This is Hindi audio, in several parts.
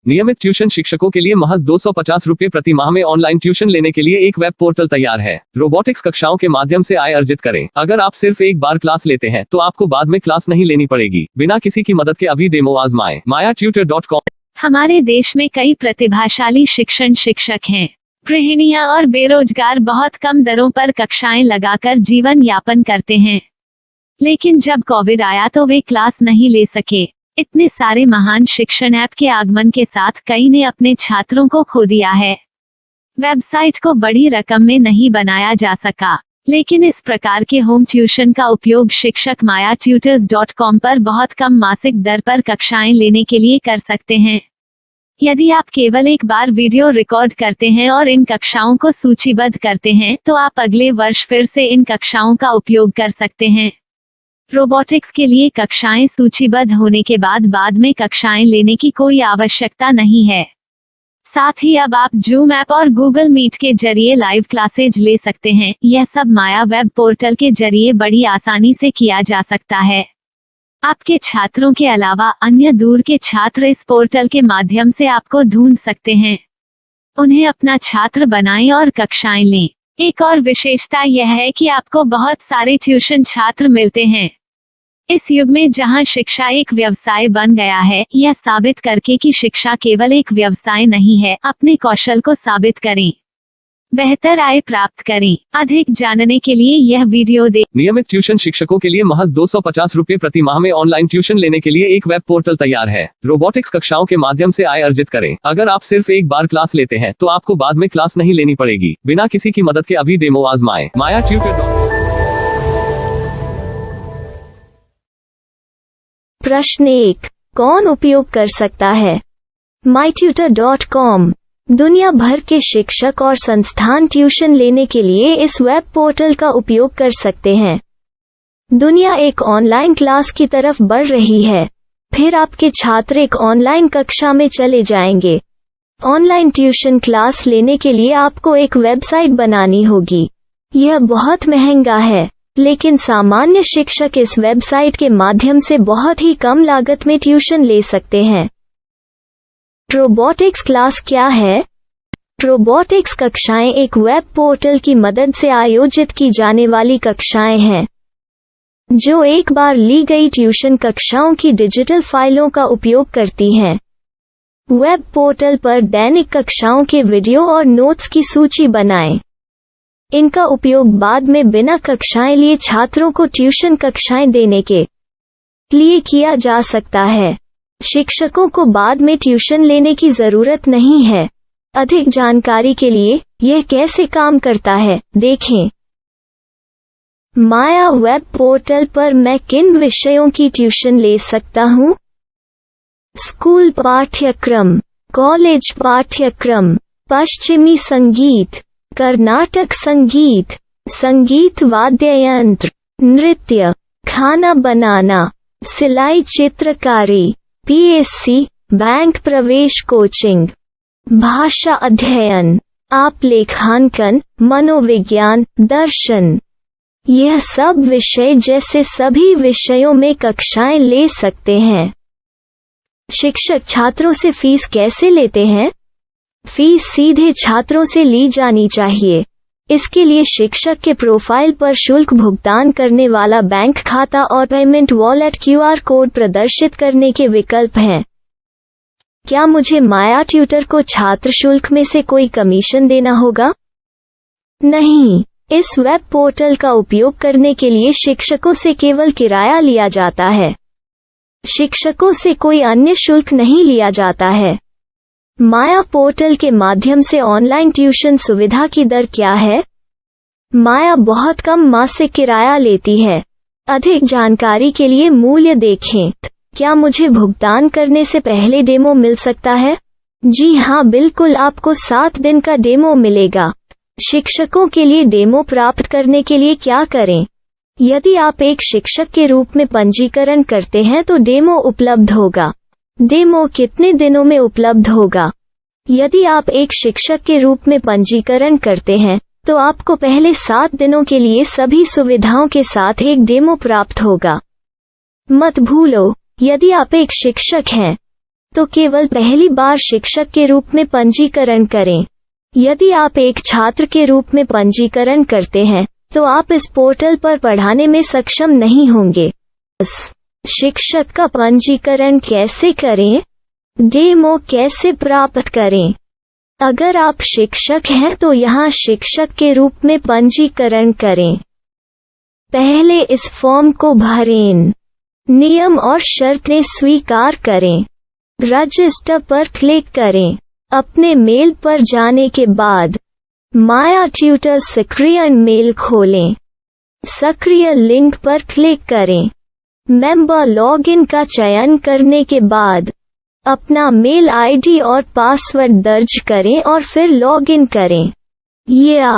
नियमित ट्यूशन शिक्षकों के लिए महज 250 रुपए प्रति माह में ऑनलाइन ट्यूशन लेने के लिए एक वेब पोर्टल तैयार है। रोबोटिक्स कक्षाओं के माध्यम से आय अर्जित करें। अगर आप सिर्फ एक बार क्लास लेते हैं तो आपको बाद में क्लास नहीं लेनी पड़ेगी। बिना किसी की मदद के अभी डेमो आजमाएं। mayatutor.com। हमारे देश में कई प्रतिभाशाली शिक्षक हैं। गृहिणियां और बेरोजगार बहुत कम दरों पर कक्षाएं लगाकर जीवन यापन करते हैं, लेकिन जब कोविड आया तो वे क्लास नहीं ले सके। इतने सारे महान शिक्षण ऐप के आगमन के साथ कई ने अपने छात्रों को खो दिया है। वेबसाइट को बड़ी रकम में नहीं बनाया जा सका, लेकिन इस प्रकार के होम ट्यूशन का उपयोग शिक्षक mayatutors.com पर बहुत कम मासिक दर पर कक्षाएं लेने के लिए कर सकते हैं। यदि आप केवल एक बार वीडियो रिकॉर्ड करते हैं और इन कक्षाओं को सूचीबद्ध करते हैं तो आप अगले वर्ष फिर से इन कक्षाओं का उपयोग कर सकते हैं। रोबोटिक्स के लिए कक्षाएं सूचीबद्ध होने के बाद में कक्षाएं लेने की कोई आवश्यकता नहीं है। साथ ही अब आप जूम ऐप और गूगल मीट के जरिए लाइव क्लासेज ले सकते हैं। यह सब माया वेब पोर्टल के जरिए बड़ी आसानी से किया जा सकता है। आपके छात्रों के अलावा अन्य दूर के छात्र इस पोर्टल के माध्यम से आपको ढूंढ सकते हैं। उन्हें अपना छात्र बनाएं और कक्षाएं लें। एक और विशेषता यह है कि आपको बहुत सारे ट्यूशन छात्र मिलते हैं। इस युग में जहां शिक्षा एक व्यवसाय बन गया है, यह साबित करके कि शिक्षा केवल एक व्यवसाय नहीं है, अपने कौशल को साबित करें, बेहतर आय प्राप्त करें। अधिक जानने के लिए यह वीडियो देखें। नियमित ट्यूशन शिक्षकों के लिए महज 250 रुपए प्रति माह में ऑनलाइन ट्यूशन लेने के लिए एक वेब पोर्टल तैयार है। रोबोटिक्स कक्षाओं के माध्यम से आय अर्जित करें। अगर आप सिर्फ एक बार क्लास लेते हैं तो आपको बाद में क्लास नहीं लेनी पड़ेगी। बिना किसी की मदद के अभी डेमो आजमाएं। mayatutor.com। प्रश्न 1, कौन उपयोग कर सकता है? mytutor.com दुनिया भर के शिक्षक और संस्थान ट्यूशन लेने के लिए इस वेब पोर्टल का उपयोग कर सकते हैं। दुनिया एक ऑनलाइन क्लास की तरफ बढ़ रही है। फिर आपके छात्र एक ऑनलाइन कक्षा में चले जाएंगे। ऑनलाइन ट्यूशन क्लास लेने के लिए आपको एक वेबसाइट बनानी होगी। यह बहुत महंगा है, लेकिन सामान्य शिक्षक इस वेबसाइट के माध्यम से बहुत ही कम लागत में ट्यूशन ले सकते हैं। रोबोटिक्स क्लास क्या है? रोबोटिक्स कक्षाएं एक वेब पोर्टल की मदद से आयोजित की जाने वाली कक्षाएं हैं, जो एक बार ली गई ट्यूशन कक्षाओं की डिजिटल फाइलों का उपयोग करती हैं। वेब पोर्टल पर दैनिक कक्षाओं के वीडियो और नोट्स की सूची बनाएं। इनका उपयोग बाद में बिना कक्षाएं लिए छात्रों को ट्यूशन कक्षाएं देने के लिए किया जा सकता है। शिक्षकों को बाद में ट्यूशन लेने की जरूरत नहीं है। अधिक जानकारी के लिए यह कैसे काम करता है, देखें। माया वेब पोर्टल पर मैं किन विषयों की ट्यूशन ले सकता हूँ? स्कूल पाठ्यक्रम, कॉलेज पाठ्यक्रम, पश्चिमी संगीत, कर्नाटक संगीत, संगीत वाद्य यंत्र, नृत्य, खाना बनाना, सिलाई चित्रकारी, पीएससी, बैंक प्रवेश कोचिंग, भाषा अध्ययन, आप लेखांकन, मनोविज्ञान, दर्शन। यह सब विषय जैसे सभी विषयों में कक्षाएं ले सकते हैं। शिक्षक छात्रों से फीस कैसे लेते हैं? फीस सीधे छात्रों से ली जानी चाहिए। इसके लिए शिक्षक के प्रोफाइल पर शुल्क भुगतान करने वाला बैंक खाता और पेमेंट वॉलेट क्यूआर कोड प्रदर्शित करने के विकल्प हैं। क्या मुझे माया ट्यूटर को छात्र शुल्क में से कोई कमीशन देना होगा? नहीं, इस वेब पोर्टल का उपयोग करने के लिए शिक्षकों से केवल किराया लिया जाता है। शिक्षकों से कोई अन्य शुल्क नहीं लिया जाता है। माया पोर्टल के माध्यम से ऑनलाइन ट्यूशन सुविधा की दर क्या है? माया बहुत कम मासिक किराया लेती है। अधिक जानकारी के लिए मूल्य देखें। क्या मुझे भुगतान करने से पहले डेमो मिल सकता है? जी हाँ, बिल्कुल, आपको 7 दिन का डेमो मिलेगा। शिक्षकों के लिए डेमो प्राप्त करने के लिए क्या करें? यदि आप एक शिक्षक के रूप में पंजीकरण करते हैं तो डेमो उपलब्ध होगा। डेमो कितने दिनों में उपलब्ध होगा? यदि आप एक शिक्षक के रूप में पंजीकरण करते हैं तो आपको पहले 7 दिनों के लिए सभी सुविधाओं के साथ एक डेमो प्राप्त होगा। मत भूलो, यदि आप एक शिक्षक हैं तो केवल पहली बार शिक्षक के रूप में पंजीकरण करें। यदि आप एक छात्र के रूप में पंजीकरण करते हैं तो आप इस पोर्टल पर पढ़ाने में सक्षम नहीं होंगे। शिक्षक का पंजीकरण कैसे करें? डेमो कैसे प्राप्त करें? अगर आप शिक्षक हैं तो यहाँ शिक्षक के रूप में पंजीकरण करें। पहले इस फॉर्म को भरें। नियम और शर्तें स्वीकार करें। रजिस्टर पर क्लिक करें। अपने मेल पर जाने के बाद माया ट्यूटर सक्रिय मेल खोलें। सक्रिय लिंक पर क्लिक करें। मेंबर लॉगिन का चयन करने के बाद अपना मेल आईडी और पासवर्ड दर्ज करें और फिर लॉगिन करें या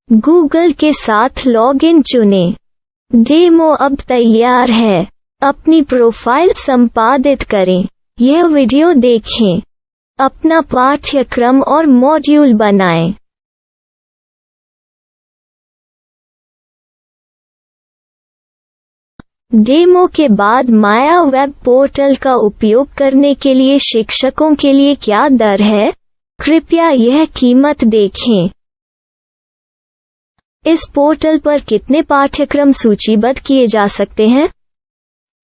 गूगल के साथ लॉगिन चुनें। डेमो अब तैयार है। अपनी प्रोफाइल संपादित करें। यह वीडियो देखें। अपना पाठ्यक्रम और मॉड्यूल बनाएं। डेमो के बाद माया वेब पोर्टल का उपयोग करने के लिए शिक्षकों के लिए क्या दर है? कृपया यह कीमत देखें। इस पोर्टल पर कितने पाठ्यक्रम सूचीबद्ध किए जा सकते हैं?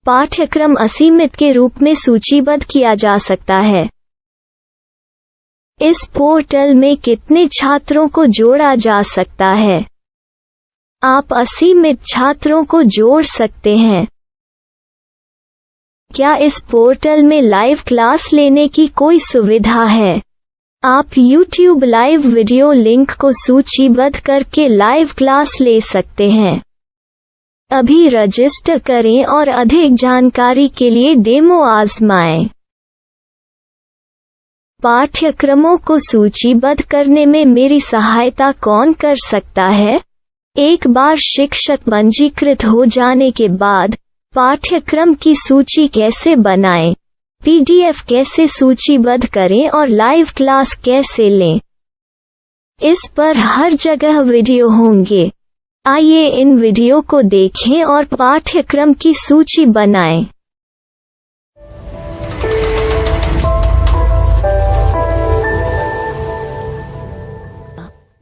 पाठ्यक्रम असीमित के रूप में सूचीबद्ध किया जा सकता है। इस पोर्टल में कितने छात्रों को जोड़ा जा सकता है? आप असीमित छात्रों को जोड़ सकते हैं। क्या इस पोर्टल में लाइव क्लास लेने की कोई सुविधा है? आप YouTube लाइव वीडियो लिंक को सूचीबद्ध करके लाइव क्लास ले सकते हैं। अभी रजिस्टर करें और अधिक जानकारी के लिए डेमो आजमाएं। पाठ्यक्रमों को सूचीबद्ध करने में मेरी सहायता कौन कर सकता है? एक बार शिक्षक पंजीकृत हो जाने के बाद पाठ्यक्रम की सूची कैसे बनाएं, PDF कैसे सूचीबद्ध करें और लाइव क्लास कैसे लें, इस पर हर जगह वीडियो होंगे। आइए इन वीडियो को देखें और पाठ्यक्रम की सूची बनाएं।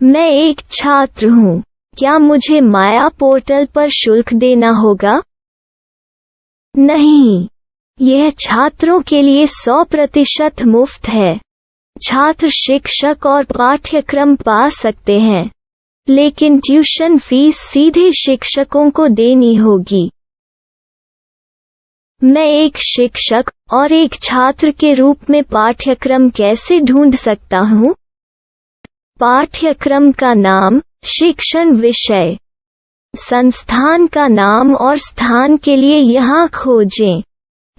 मैं एक छात्र हूँ। क्या मुझे माया पोर्टल पर शुल्क देना होगा? नहीं, यह छात्रों के लिए 100% मुफ्त है। छात्र शिक्षक और पाठ्यक्रम पा सकते हैं, लेकिन ट्यूशन फीस सीधे शिक्षकों को देनी होगी। मैं एक शिक्षक और एक छात्र के रूप में पाठ्यक्रम कैसे ढूंढ सकता हूँ? पाठ्यक्रम का नाम, शिक्षण विषय, संस्थान का नाम और स्थान के लिए यहाँ खोजें।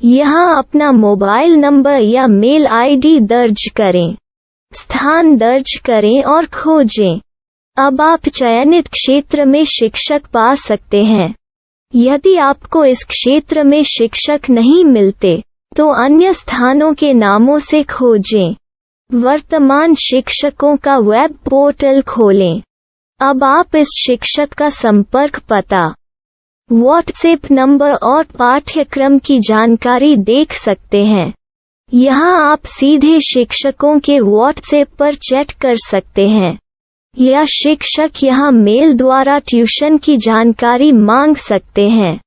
यहाँ अपना मोबाइल नंबर या मेल आईडी दर्ज करें। स्थान दर्ज करें और खोजें। अब आप चयनित क्षेत्र में शिक्षक पा सकते हैं। यदि आपको इस क्षेत्र में शिक्षक नहीं मिलते, तो अन्य स्थानों के नामों से खोजें। वर्तमान शिक्षकों का वेब पोर्टल खोलें। अब आप इस शिक्षक का संपर्क पता, व्हाट्सएप नंबर और पाठ्यक्रम की जानकारी देख सकते हैं। यहाँ आप सीधे शिक्षकों के व्हाट्सएप पर चैट कर सकते हैं या शिक्षक यहाँ मेल द्वारा ट्यूशन की जानकारी मांग सकते हैं।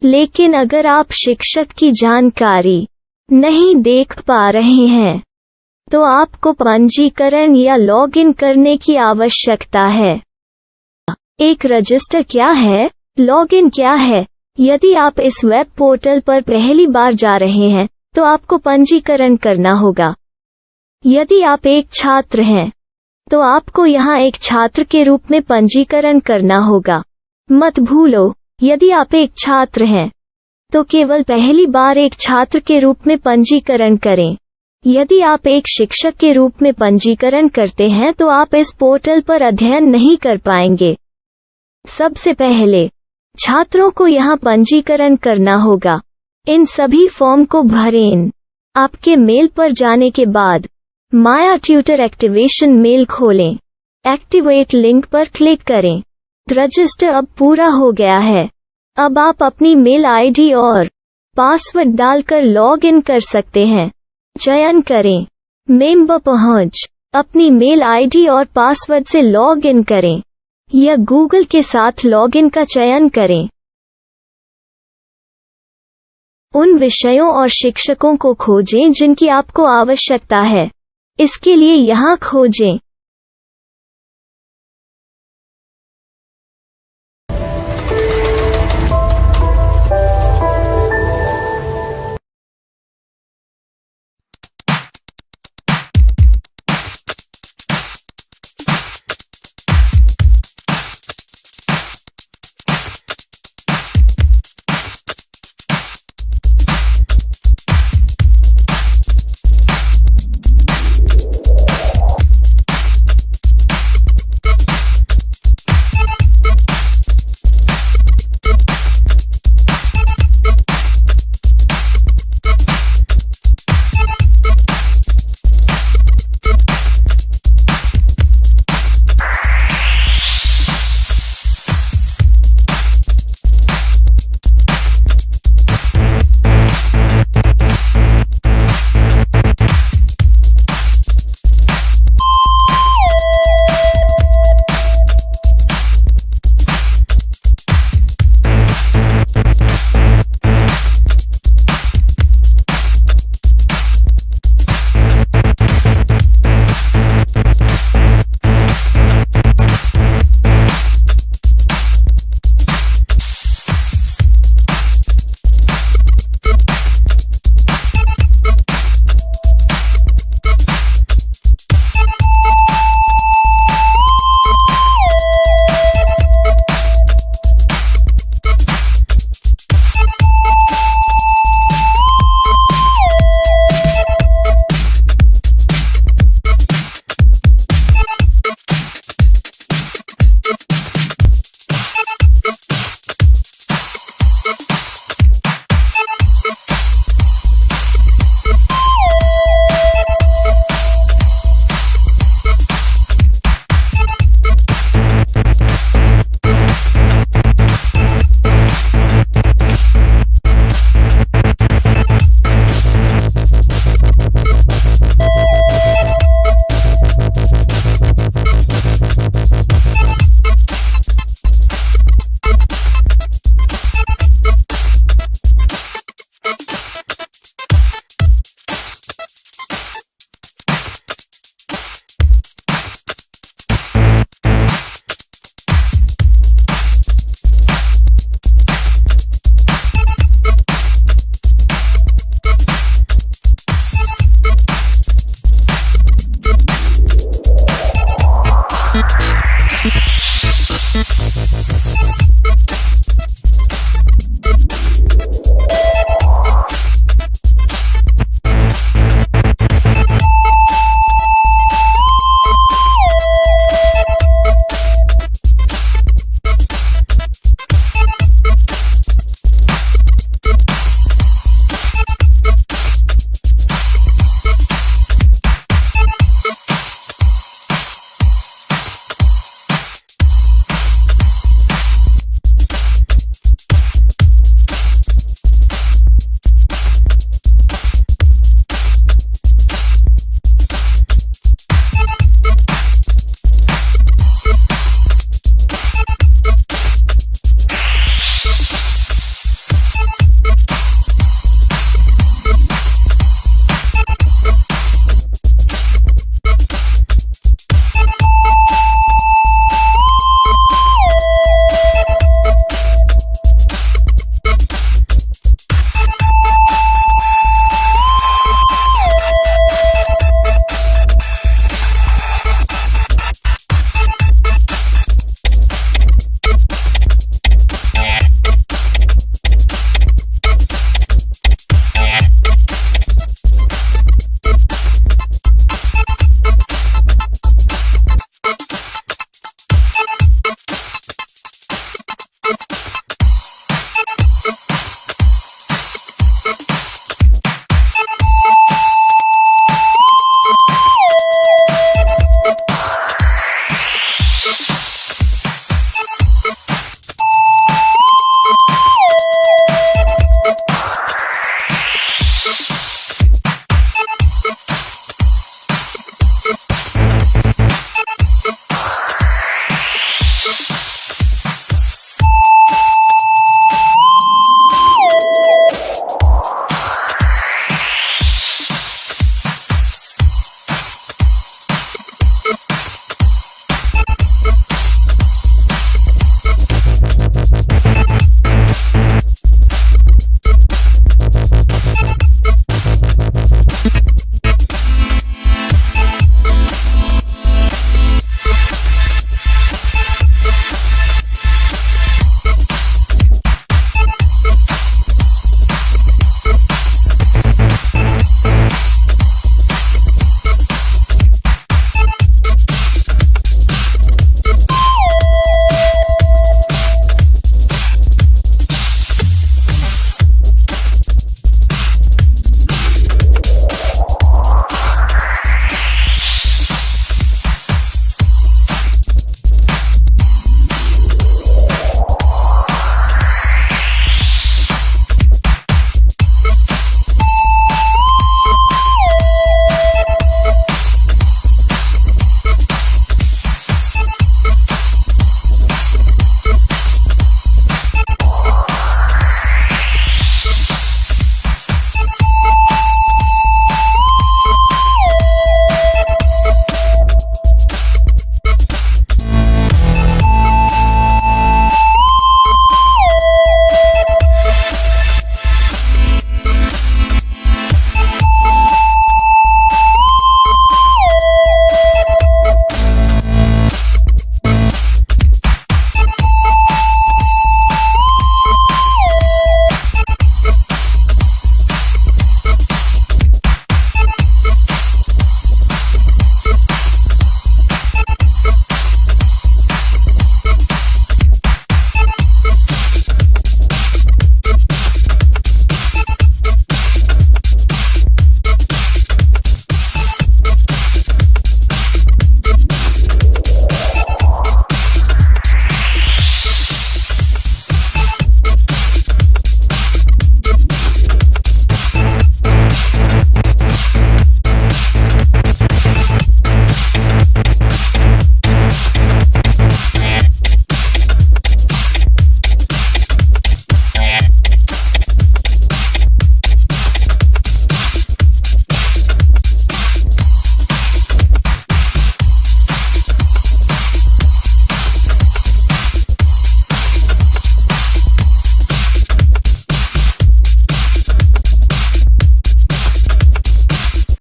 लेकिन अगर आप शिक्षक की जानकारी नहीं देख पा रहे हैं, तो आपको पंजीकरण या लॉगिन करने की आवश्यकता है। एक रजिस्टर क्या है? लॉगिन क्या है? यदि आप इस वेब पोर्टल पर पहली बार जा रहे हैं, तो आपको पंजीकरण करना होगा। यदि आप एक छात्र हैं, तो आपको यहाँ एक छात्र के रूप में पंजीकरण करना होगा। मत भूलो, यदि आप एक छात्र हैं, तो केवल पहली बार एक छात्र के रूप में पंजीकरण करें। यदि आप एक शिक्षक के रूप में पंजीकरण करते हैं तो आप इस पोर्टल पर अध्ययन नहीं कर पाएंगे। सबसे पहले छात्रों को यहाँ पंजीकरण करना होगा। इन सभी फॉर्म को भरें। आपके मेल पर जाने के बाद माया ट्यूटर एक्टिवेशन मेल खोलें। एक्टिवेट लिंक पर क्लिक करें। रजिस्टर अब पूरा हो गया है। अब आप अपनी मेल आईडी और पासवर्ड डालकर लॉग इन कर सकते हैं। चयन करें। मेंबर पहुंच। अपनी मेल आईडी और पासवर्ड से लॉग इन करें या गूगल के साथ लॉगिन का चयन करें। उन विषयों और शिक्षकों को खोजें जिनकी आपको आवश्यकता है। इसके लिए यहाँ खोजें।